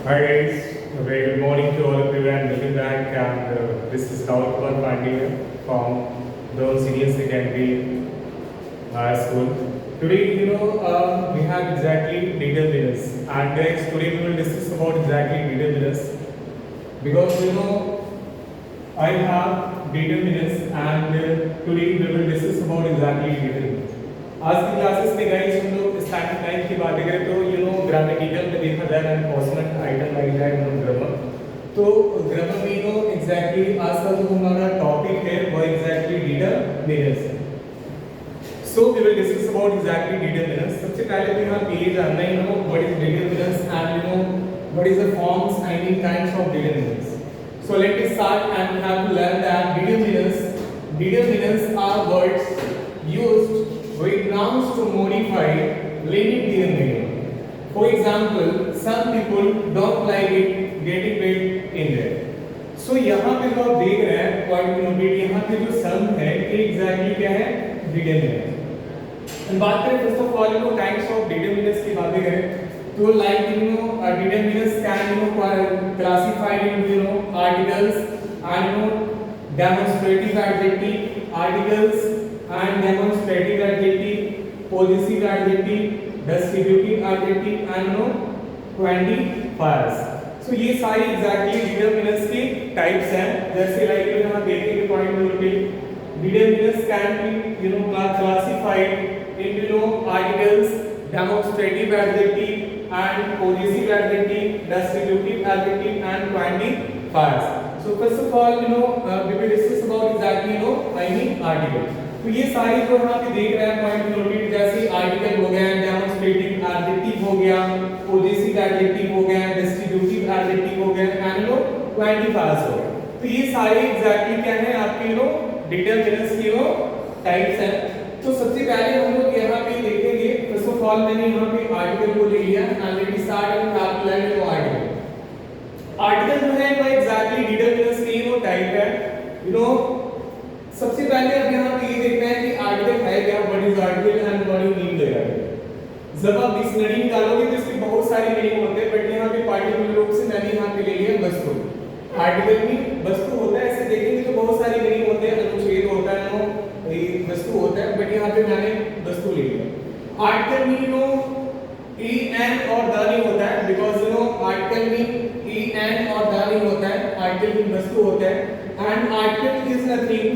Hi guys, a very good morning to all of you and welcome back. And this is Rahul Kumar Pandey from the Senior Secondary School. Today, we have exactly data winners, and guys, today we will discuss about exactly data winners because I have data winners, and today we will discuss about exactly data winners. आज की classes में guys हम लोग static type की बातें करें तो grammatical में देखा जाए and consonant item like that grammar तो ग्रामर में एग्जैक्टली आज का जो हमारा टॉपिक है वो एग्जैक्टली डेटा मीनर्स है। So we will discuss about exactly determiners. सबसे पहले तो यहाँ पे ये जानना है what is determiners and what is the forms and in kinds of determiners. So let us start and we have to learn that determiners are words used with nouns to modify limit their meaning. For example, some people don't like it getting wet in there. So यहाँ पे जो आप देख रहे हैं point noted यहाँ पे जो सम है ये एग्जैक्टली क्या है डिटरमिनर। बात करें first of all types of determiners की बातें करें तो like determiners can classified into articles and demonstrative adjective articles and demonstrative adjective, possessive adjective, distributive adjective and quantifiers. So ये सारी exactly determinants के types हैं। जैसे like यहाँ देखेंगे point नंबर पे determinants can be classified into articles, demonstrative adjective and possessive adjective, distributive adjective and quantifiers. So first of all we will discuss about exactly any article। तो ये सारी जो यहाँ पे देख रहे हैं पॉइंट नोटेड जैसे आर्टिकल हो गया, डेमोंस्ट्रेटिव एडजेक्टिव हो गया, पॉजिटिव एडजेक्टिव हो गया, डिस्ट्रीब्यूटिव एडजेक्टिव हो गया एंड क्वांटिफायर्स हो गया। तो ये सारे एग्जैक्टली क्या है आपके डिटरमिनर्स की टाइप्स हैं। तो सबसे पहले हम लोग यहाँ पे देखेंगे फर्स्ट ऑफ ऑल मैंने यहाँ पे आर्टिकल को ले लिया and let us start with article. Article जो है वो एग्जैक्टली डिटरमिनर्स की टाइप है। सबसे पहले अब यहाँ पे ये देखना है कि आर्टिकल है क्या, what is article and what you mean by article. जब आप डिक्शनरी निकालोगे तो इसके बहुत सारे मीनिंग होते हैं बट यहाँ पे पार्टिकुलर रूप से मैंने यहाँ पे ले लिया वस्तु। आर्टिकल में वस्तु होता है, ऐसे देखेंगे तो बहुत सारे मीनिंग होते हैं, अनुच्छेद होता है वस्तु होता है बट यहाँ पे मैंने वस्तु ले लिया। आर्टिकल में ई एन और द नहीं होता है बिकॉज आर्टिकल में ई एन और द नहीं होता है, आर्टिकल में वस्तु होता है। And article is nothing,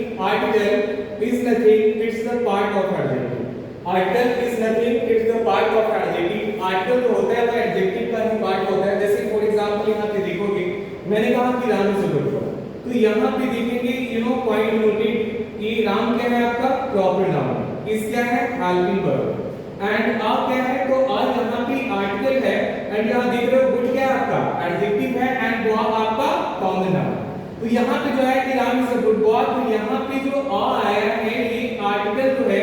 it's the part of adjective. Article is nothing, it's the part of adjective. Article जो होता है वो adjective का ही part होता है। जैसे for example यहाँ पे देखोगे मैंने कहा कि Ram is a good boy, तो यहाँ पे देखेंगे point noted कि राम क्या है आपका proper noun, इस क्या है helping verb and आप क्या है तो आ यहाँ पे article है and यहाँ देख रहे हो good क्या है आपका adjective है and boy आपका common noun। तो यहाँ पे जो है कि Ram is a good boy, तो यहाँ पे जो आ आया है ये आर्टिकल जो है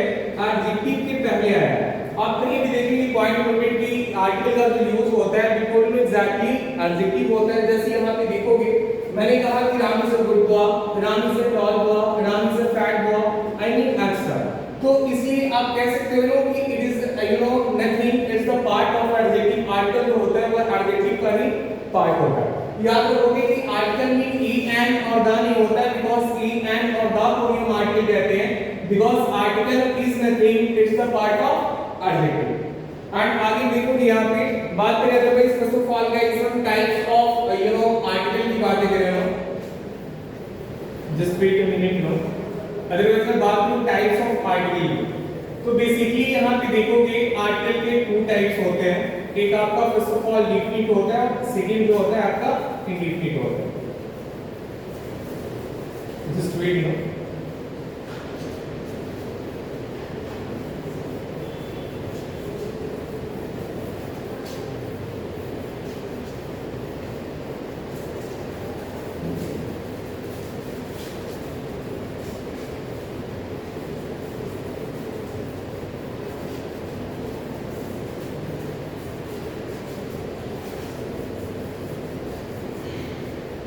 एडजेक्टिव के पहले आया है। आप कहीं भी देखेंगे पॉइंट नोटेड कि आर्टिकल का जो यूज होता है बिफोर में एग्जैक्टली एडजेक्टिव होता है। जैसे यहाँ पे देखोगे मैंने कहा कि Ram is a good boy, Ram is a tall boy, Ram is a fat boy I mean extra. तो इसलिए आप कह सकते हो कि it is nothing is the part of adjective. Article जो होता है वो एडजेक्टिव का ही पार्ट होता है। याद रखोगे कि आर्टिकल में ई एन और द नहीं होता है बिकॉज़ ई एन और द को हम आर्टिकल कहते हैं because article is nothing it's the part of adjective. And आगे देखोगे यहाँ पे बात करें otherwise first of all guys some types of article की बातें करें just wait a minute otherwise मैं बात करूं टाइप्स ऑफ आर्टिकल। तो बेसिकली यहाँ पे देखोगे आर्टिकल के टू टाइप्स होते हैं, एक आपका फर्स्ट ऑफ ऑल डिफिनिट होता है, सेकंड जो होता है आपका इंडिफिनिट होता है। जस्ट वेट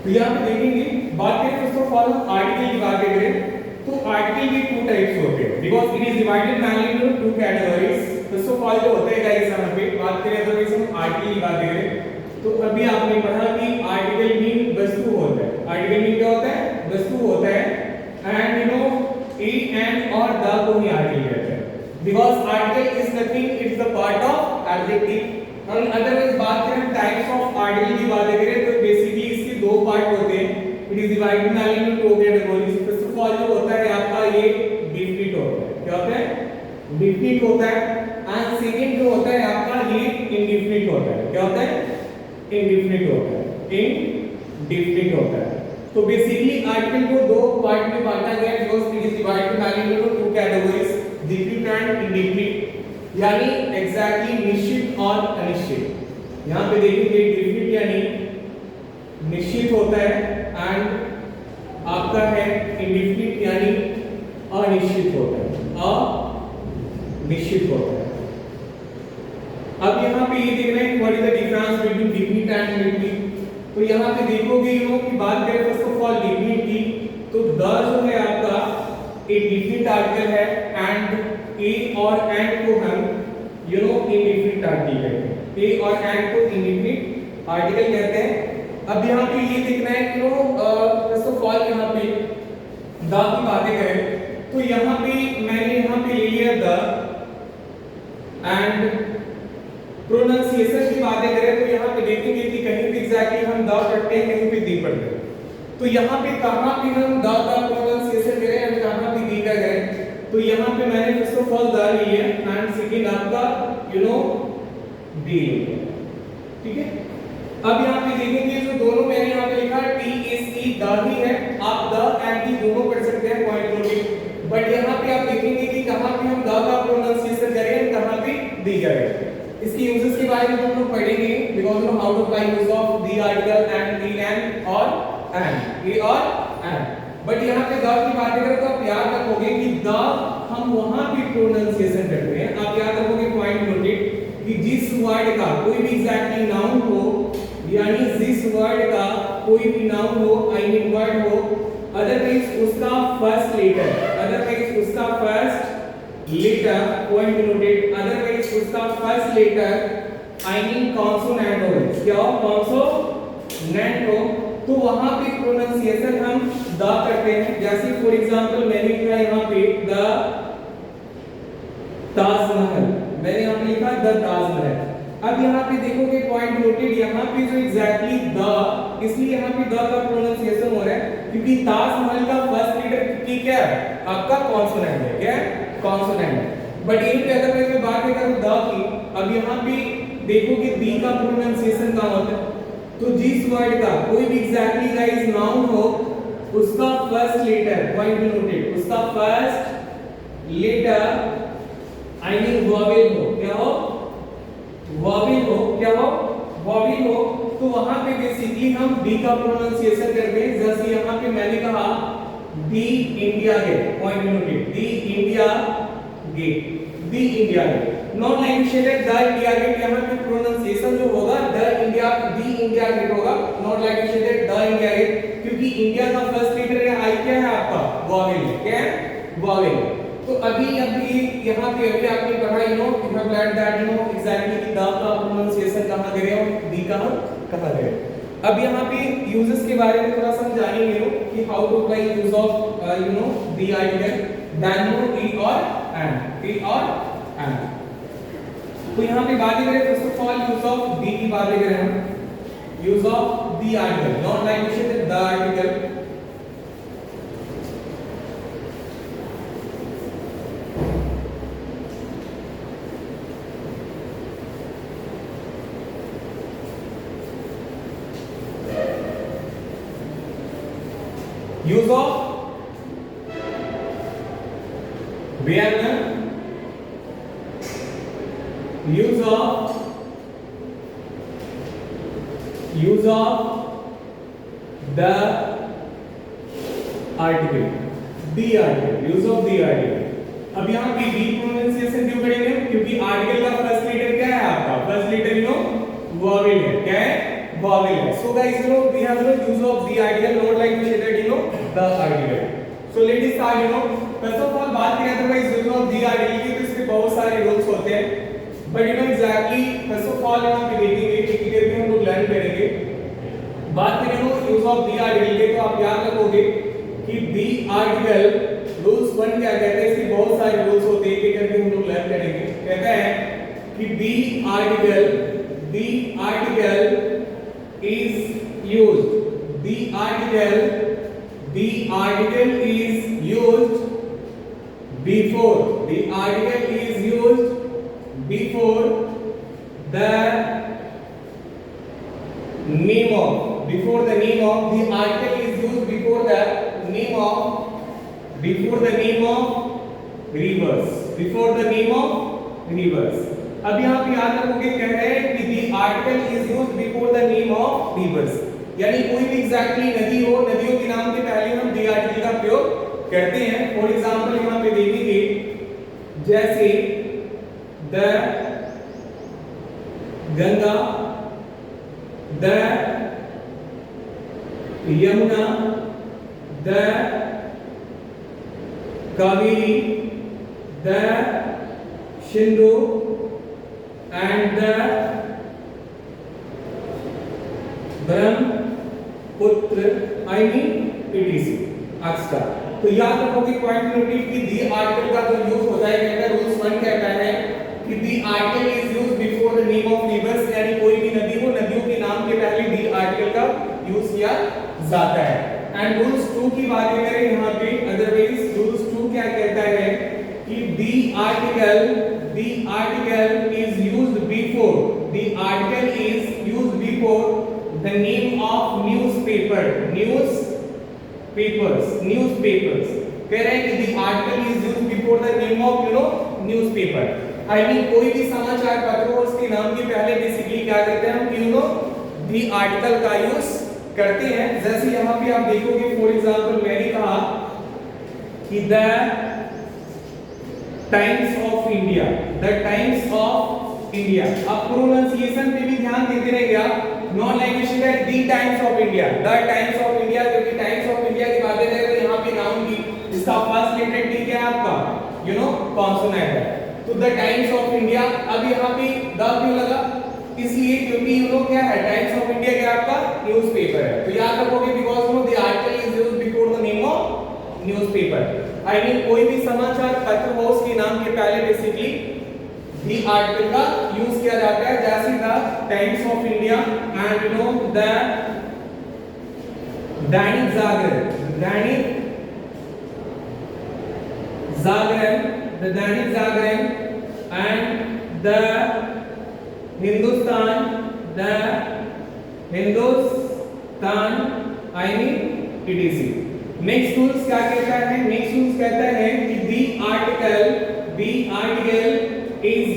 तो यहाँ पे देखेंगे बात करें फर्स्ट ऑफ ऑल आर्टिकल की बात करें तो आर्टिकल के टू टाइप्स होते हैं because it is divided mainly into two categories. First of all जो होता है गाइस यहाँ पे बात करें अदरवाइज हम आर्टिकल की बात करें तो अभी आपने पढ़ा कि आर्टिकल मीन वस्तु होता है, आर्टिकल मीन क्या होता है, वस्तु होता है, and you know A and और द को ही आर्टिकल कहते हैं, because article is nothing, it's the part of adjective. और अदरवाइज बात करें टाइप्स ऑफ आर्टिकल की बात करें तो बेसिकली इसके दो पार्ट होते हैं, it is divided into two categories. First of all जो होता है आपका ये डिफिनिट होता है, क्या होता है, डिफिनिट होता है, एंड सेकंड जो होता है आपका ये इंडेफिनिट होता है, क्या होता है, इंडेफिनिट होता है, इंडेफिनिट होता है। तो बेसिकली आर्टिकल को दो पार्ट में बांटा गया है, because it is divided into two categories, definite and indefinite, यानी एग्जैक्टली निश्चित और अनिश्चित। यहां पे देखेंगे डिफिनिट यानी निश्चित होता है एंड आपका है इंडेफिनिट यानी अनिश्चित होता है, अनिश्चित होता है। अब यहाँ पे ये देखना है what is the difference between definite and indefinite. तो यहाँ पे देखोगे यू नो की बात करें फर्स्ट ऑफ ऑल डिफिनिट की, तो द जो है आपका एक डिफिनिट आर्टिकल है, एंड ए और एंड को हम यू नो इंडेफिनिट आर्टिकल कहते हैं, ए और एंड को इंडेफिनिट आर्टिकल कहते हैं। अब यहाँ पे ये देखना है कि फर्स्ट ऑफ ऑल यहाँ पे द की बातें करें तो यहाँ पे मैंने यहाँ पे ले लिया द, एंड प्रोनाउंसिएशन की बातें करें तो यहाँ पे देखेंगे कि कहीं पे एग्जैक्टली हम द पढ़ते हैं, कहीं पे दी पढ़ते हैं। तो यहाँ पे कहाँ पे हम द का प्रोनाउंसिएशन करें और कहाँ पे दी का करें, तो यहाँ पे मैंने फर्स्ट ऑफ ऑल द ली है एंड सेकंड आपका यू नो दी, ठीक है। अब यहाँ पे देखेंगे जो दोनों मैंने यहाँ पे लिखा T S E the he है, आप द एंड दी दोनों पढ़ सकते हैं पॉइंट नोटिंग, बट यहाँ पे आप देखेंगे कि कहाँ पे हम द का प्रोनाउंसिएशन करें और कहाँ पे दी करें। इसके यूजेस के बारे में हम लोग पढ़ेंगे, because know how to apply use of the article an the an और एंड, ए और एंड। बट यहाँ पे द की बात करें तो आप याद रखोगे कि द हम वहां पे प्रोनाउंसिएशन करते हैं, आप याद रखोगे पॉइंट नोटेड कि जिस वर्ड का कोई भी एग्जैक्टली नाउन हो, यानी जिस वर्ड का कोई भी नाउन हो, आई मीन वर्ड हो, अदरवाइज उसका फर्स्ट लेटर, अदरवाइज उसका first letter, point noted, otherwise उसका first letter I mean consonant हो, क्या हो, कॉन्सोनेंट हो, तो वहां पे प्रोनाउंसिएशन हम द करते हैं। जैसे फॉर एग्जांपल मैंने लिखा यहाँ पे द ताजमहल, मैंने यहाँ पे लिखा द ताजमहल। अब यहाँ पे देखोगे पॉइंट नोटेड, यहाँ पे जो एग्जैक्टली द, इसलिए यहाँ पे द का प्रोनाउंसिएशन हो रहा है क्योंकि ताजमहल का फर्स्ट लेटर की क्या है, आपका कॉन्सोनेंट है, क्या है, कॉन्सोनेंट। बट यहीं पे अगर मैं बात करूं द की, अब यहाँ पे देखोगे दी का प्रोनाउंसिएशन कहाँ होता है, तो जिस वर्ड का कोई भी एग्जैक्टली गाइस नाउन हो, उसका फर्स्ट लेटर, पॉइंट नोटेड, उसका first letter I mean vowel हो, क्या हो, वॉवेल हो, क्या हो, वॉवेल हो, तो वहां पे बेसिकली हम डी का प्रोनाउंसिएशन करते हैं। जैसे यहाँ पे मैंने कहा the India Gate, point noted, the India Gate, the India Gate, non language the India Gate, यहाँ पे प्रोनाउंसिएशन जो होगा the India, the India Gate होगा, non language the India Gate, क्योंकि इंडिया का फर्स्ट लेटर है आई, क्या है आपका, वॉवेल, क्या है, वॉवेल। तो अभी यहाँ पे अभी आपने पढ़ा you know you have learn that you know exactly कि द का प्रोनाउंसिएशन कहां करें और दी का कहां करें। अब यहाँ पे यूजेस के बारे में थोड़ा समझाएंगे नो कि how to apply use of you know the article, then no E और एंड, ई और एंड। तो यहाँ पे बात करें first of all use of दी की बात करें हम, use of the article, not language the article. use of where, use of the article, the article, use of the article। अब यहाँ पे दी प्रोनाउंसिएशन क्यों करेंगे, क्योंकि आर्टिकल का फर्स्ट लेटर क्या है आपका, first letter you know vowel है, क्या है, vowel है। So guys, you know we have the use of the article, not like we said you know the article। So let us start you know first of all बात करें तो guys use of the article की, तो इसके बहुत सारे rules होते हैं, but you know exactly first of all यहाँ पे देखेंगे कि किधर भी हम लोग लर्न करेंगे बात करें know use of the article के, तो आप याद रखोगे कि दी आर्टिकल रूल्स 1 क्या कहते हैं, इसके बहुत सारे रूल्स होते हैं, एक करके हम लोग लर्न करेंगे। कहता है कि the article is used, the article is used before, the article is used before the name of, the article is used before the name of rivers, अब यहाँ पे याद रखोगे कह रहे हैं कि the article is used before the name of rivers, यानी कोई भी एग्जैक्टली नदी हो, नदियों के नाम के पहले हम the article का प्रयोग करते हैं। फॉर एग्जाम्पल यहाँ पे देखेंगे जैसे the Ganga, the Yamuna, the Kaveri, the Sindhu and the Brahmaputra, I mean etc. अच्छा, तो याद रखोगे पॉइंट नोटिस कि दी आर्टिकल का जो यूज होता है, कहता है रूल्स 1 कहता है कि the article is used before the name of reverse, यानी कोई भी नदी हो, नदियों के नाम के पहले दी आर्टिकल का यूज किया जाता है। एंड रूल्स 2 की बात करें यहाँ पे, अदरवाइज रूल्स 2 क्या कहता है कि the article is used before, the name of newspapers, कह रहे हैं कि the article is used before the name of newspaper, I mean कोई भी समाचार पत्र हो उसके नाम के पहले बेसिकली क्या करते हैं हम the article का यूज करते हैं। जैसे यहाँ पे आप देखोगे फॉर एग्जांपल मैंने कहा कि द टाइम्स ऑफ इंडिया, अब प्रोनाउंसिएशन पे भी ध्यान देते रहिएगा, नॉन लैंग्वेज है द टाइम्स ऑफ इंडिया, क्योंकि टाइम्स ऑफ इंडिया की बातें करें तो यहाँ पे नाउन की इसका फर्स्ट लेटर टी क्या है आपका कॉन्सोनेंट है, तो द टाइम्स ऑफ इंडिया। अब यहाँ पे द क्यों लगा, इसलिए क्योंकि क्या है टाइम्स ऑफ इंडिया क्या आपका न्यूज़पेपर है, तो याद रखोगे because the article is used before the name of newspaper, I mean कोई भी समाचार पत्र हो उसके नाम के पहले बेसिकली दी आर्टिकल का यूज किया जाता है, जैसे the Times of India and the Dainik Jagran, and the Hindustan, I mean etc. Next rules क्या कहता है, नेक्स्ट रूल्स कहता है कि the article is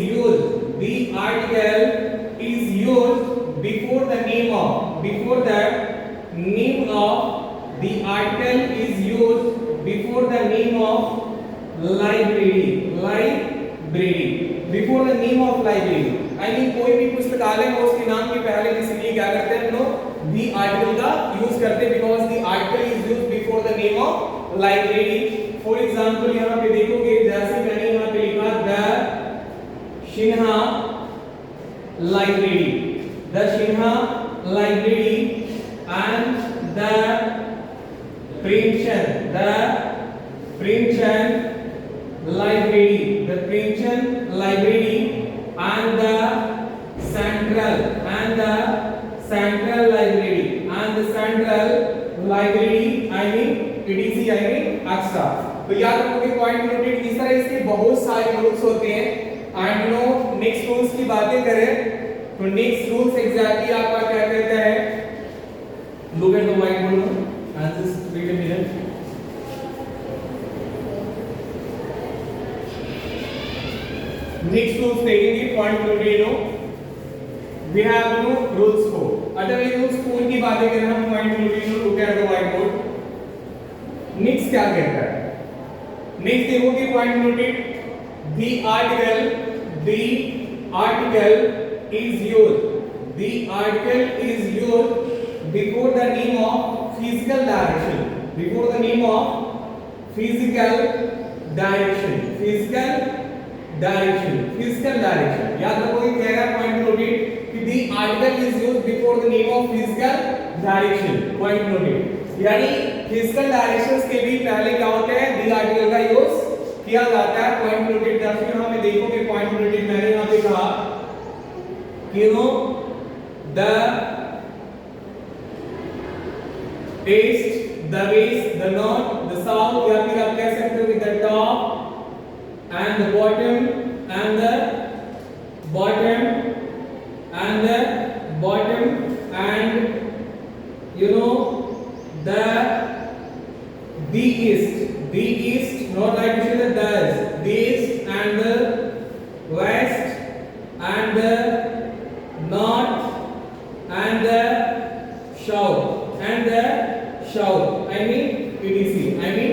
used before the name of, the article is used before the name of library, before the name of library, I mean कोई भी पुस्तकालय हो उसके नाम के पहले बेसिकली क्या करते हैं हम लोग दी आर्टिकल का यूज करते हैं, because the article is used before the name of library. For example यहाँ पे देखोगे जैसे मैंने यहाँ पे लिखा the Sinha library and the Premchand library and the central library, I mean etc, I mean extra। तो याद रखोगे पॉइंट नोटेड, इस तरह इसके बहुत सारे रूल्स होते हैं। एंड नेक्स्ट रूल्स की बातें करें तो नेक्स्ट रूल्स एग्जैक्टली आपका क्या कहता है, look at the white board and just read a minute. Next rules देखेंगे point noted, we have rules 4, otherwise rules 4 की बातें करें हम point noted, look at the white board. Next क्या कहता है, नेक्स्ट देखोगे point noted, the article is used before the name of physical direction, याद रखोगे कह रहा है पॉइंट नोटेड कि the article is used before the name of physical direction, point noted. यानी फिजिकल डायरेक्शंस के भी पहले क्या होता है, दी आर्टिकल का यूज किया जाता है, पॉइंट नोटेड। जैसे यहां पे देखोगे पॉइंट नोटेड मैंने यहां पे कहा कि know the east, the west, the north, the south, या फिर आप कह सकते हो कि the top end the bottom end the bottom and the bottom and you know the east, not like you say the does, the east and the west and the north and the south I mean etc I mean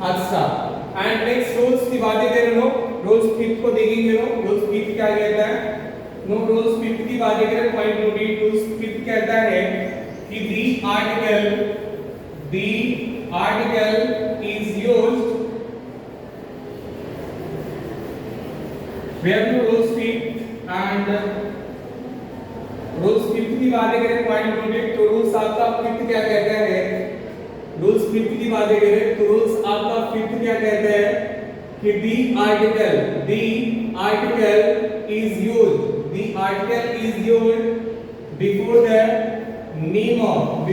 अच्छा। And next rules की बातें करें लो, rules fifth को देखेंगे लो, rules fifth क्या कहता है, no rules fifth की बातें करें, पॉइंट नोटेड। रूल्स फिफ्थ कहता है कि the article is used, we have two rules fifth and rules fifth की बातें करें, पॉइंट नोटेड। तो रूल्स आपका फिफ्थ क्या कहता है, रूल्स फिफ्थ की बातें करें तो रूल्स आपका फिफ्थ क्या कहता है कि the article is used before the name of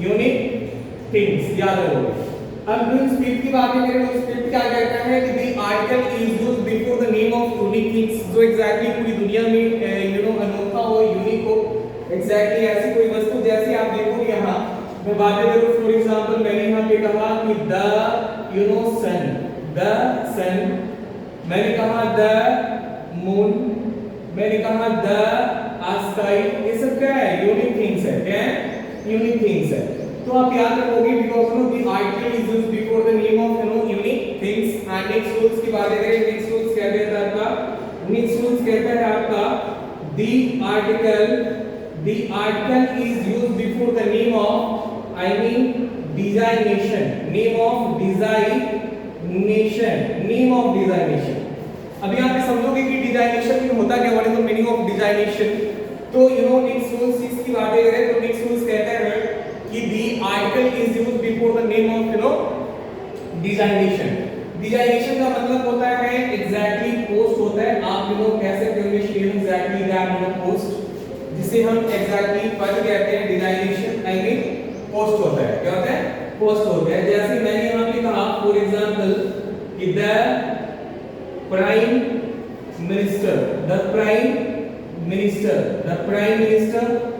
unique things, याद रखो। अब रूल्स फिफ्थ की बात करें, रूल्स फिफ्थ क्या कहता है कि the article is used before the name of unique things, जो एग्जैक्टली पूरी दुनिया में अनोखा हो, यूनिक हो, एग्जैक्टली ऐसी कोई वस्तु। जैसे आप देखो यहाँ मैं बातें करूँ, फॉर एग्जांपल मैंने यहाँ पे कहा कि द सन, मैंने कहा द मून, मैंने कहा द स्काई, ये सब क्या है, यूनिक थिंग्स है, क्या है, यूनिक थिंग्स है। तो आप याद रखोगे because the article is used before the name of unique things. And next rules की बात करें, नेक्स्ट रूल्स क्या कहता है आपका, नेक्स्ट रूल्स कहता है आपका the article is used before the name of I mean designation, name of designation. अब यहाँ पे समझोगे कि डिजाइनेशन में होता क्या, what is the meaning of designation. तो नेक्स्ट रूल 6 की बातें करें तो नेक्स्ट रूल्स कहता है कि the article is used before the name of designation. Designation का मतलब होता है एग्जैक्टली पोस्ट होता है, आप कह सकते हो एग्जैक्टली दैट पोस्ट, जिसे हम एग्जैक्टली पद कहते हैं। डिजाइनेशन आई मीन पोस्ट होता है, क्या होता है, पोस्ट होता है। जैसे मैंने यहाँ पे कहा फॉर एग्जांपल कि द प्राइम मिनिस्टर,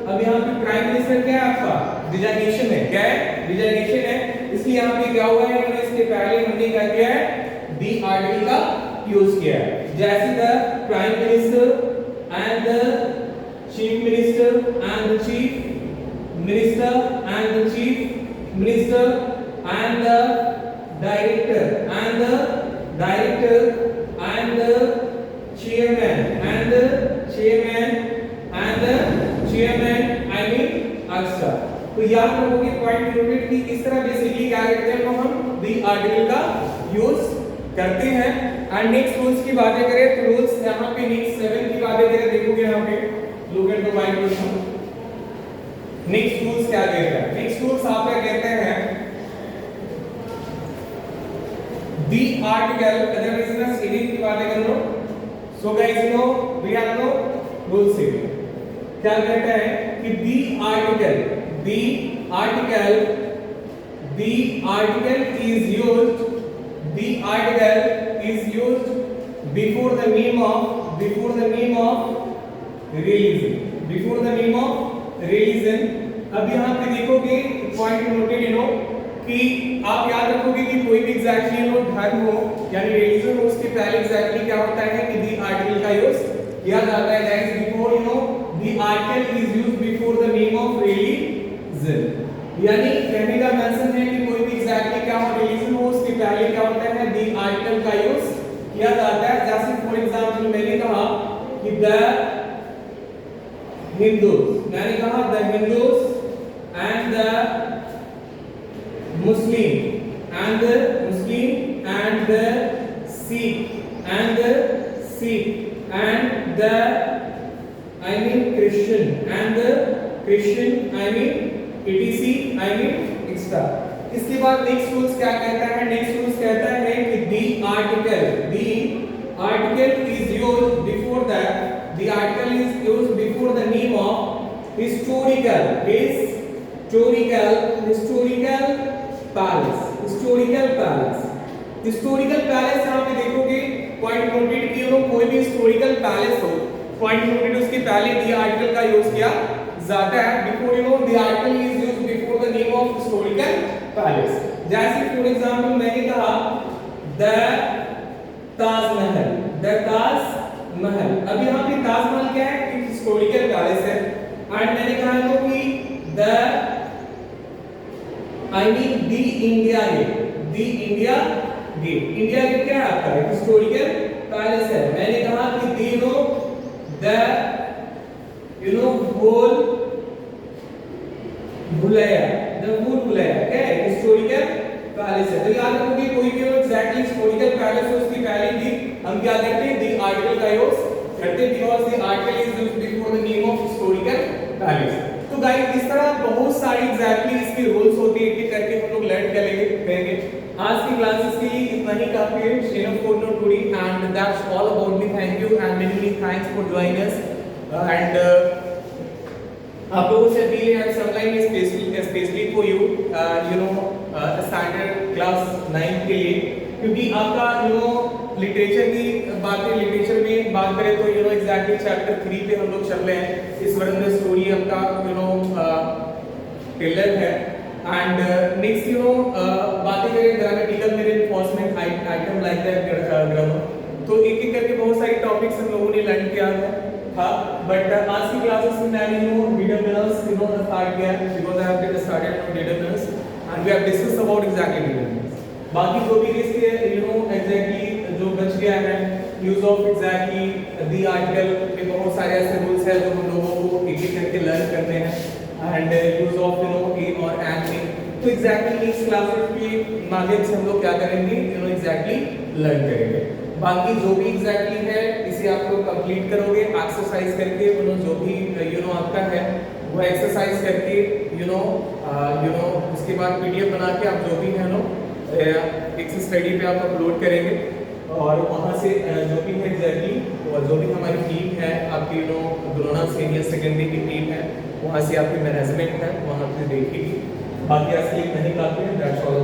अब यहाँ पे प्राइम मिनिस्टर क्या है आपका, डिजाइनेशन है, क्या है, डिजाइनेशन है। इसलिए यहाँ पे क्या हुआ है, इसके पहले हमने क्या किया है, दी आर्टिकल का यूज किया है। जैसे the prime minister and the chief minister and the chief minister and the chief minister and the director and the chairman I mean अच्छा। तो याद रखोगे पॉइंट नोटेड कि इस तरह बेसिकली क्या करते हैं हम दी आर्टिकल का यूज करते हैं। एंड नेक्स्ट रूल्स की बातें करें तो रूल्स यहाँ पे नेक्स्ट 7 की बातें करें, देखोगे यहाँ पे look at the white question. Next rules क्या कहता है, नेक्स्ट रूल्स आपका कहते हैं दी आर्टिकल, अगर बिजनेस एडिट की बातें कर लो, so guys we have no rules here। क्या कहता है कि the article is used before the name of religion. अब यहाँ पे देखोगे पॉइंट नोटेड कि आप याद रखोगे कि कोई भी एग्जैक्टली धर्म हो यानी रिलीजन हो, उसके पहले एग्जैक्टली क्या होता है कि दी आर्टिकल का यूज किया जाता है। That is before the article is used before the name of religion. यानी कहने का मेंशन है कि कोई भी एग्जैक्टली क्या हो, रिलीजन हो, उसके पहले क्या होता है, दी आर्टिकल का यूज किया जाता है। जैसे फॉर एग्जांपल मैंने कहा कि the Christian I mean etc I mean extra. इसके बाद नेक्स्ट रूल्स क्या कहता है, नेक्स्ट रूल्स कहता है कि the article is used before that, the article is used before the name of historical palace यहाँ पे देखोगे पॉइंट नोटेड किए हो, कोई भी हिस्टोरिकल पैलेस हो, पॉइंट नोटेड उसके पहले दी आर्टिकल का यूज किया जाता है। Before the article is used before the name of historical palace. जैसे फॉर एग्जांपल मैंने कहा द ताजमहल, अब यहाँ पे ताजमहल क्या है, एक हिस्टोरिकल पैलेस है। एंड मैंने कहा लो कि the I mean the India gate क्या है आपका, हिस्टोरिकल पैलेस है। मैंने कहा कि दी भूल भुलैया क्या है, हिस्टोरिकल पैलेस है। तो याद रखोगे कोई भी एग्जैक्टली हिस्टोरिकल पैलेस हो उसकी पहले भी हम क्या करते हैं, दी आर्टिकल का यूज करते हैं, because the article is used before the name of historical palace. तो गाइस इस तरह बहुत सारी एग्जैक्टली इसकी रूल्स होती है कि करके हम लोग लर्न करेंगे। आज की क्लासेस के लिए इतना ही काफी है। Share for no today and that's all about me. Thank you and many thanks for joining us and आप लोगों से भी है sometime specially for you standard class 9 के लिए, क्योंकि आपका लिटरेचर की लिटरेचर में बात करें तो एग्जैक्टली चैप्टर 3 पे हम लोग चल रहे हैं। इस वर्ड में स्टोरी आपका टेलर है एंड नेक्स्ट बातें करें ग्रामेटिकल में reinforcement item like that grammar, तो एक एक करके बहुत सारे टॉपिक्स हम लोगों ने लर्न किया था। बट आज की क्लासेस में मैंने डिटरमिनर्स स्टार्ट किया because I have started on determiners and we have discussed about exactly determiners. बाकी जो भी इसके एग्जैक्टली जो बच गया है use of exactly the article में बहुत सारे ऐसे रूल्स हैं जो हम लोगों को एक एक करके लर्न करने हैं एंड यूज ऑफ एम और एंड। तो एग्जैक्टली इस क्लासेस के माध्यम से हम लोग क्या करेंगे, एग्जैक्टली लर्न करेंगे। बाकी जो भी एग्जैक्टली है इसे आप लोग कंप्लीट करोगे एक्सरसाइज करके, जो भी आपका है वो एक्सरसाइज करके उसके बाद पीडीएफ बना के आप जो भी है एक स्टडी पे आप अपलोड करेंगे और वहाँ से जो भी है एग्जैक्टली और जो भी हमारी टीम है आपकी द्रोणा सीनियर सेकेंडरी की टीम है, वहाँ से आपकी मैनेजमेंट है वहाँ से देखेगी। बाकी आज के लिए नहीं काफी है। That's all.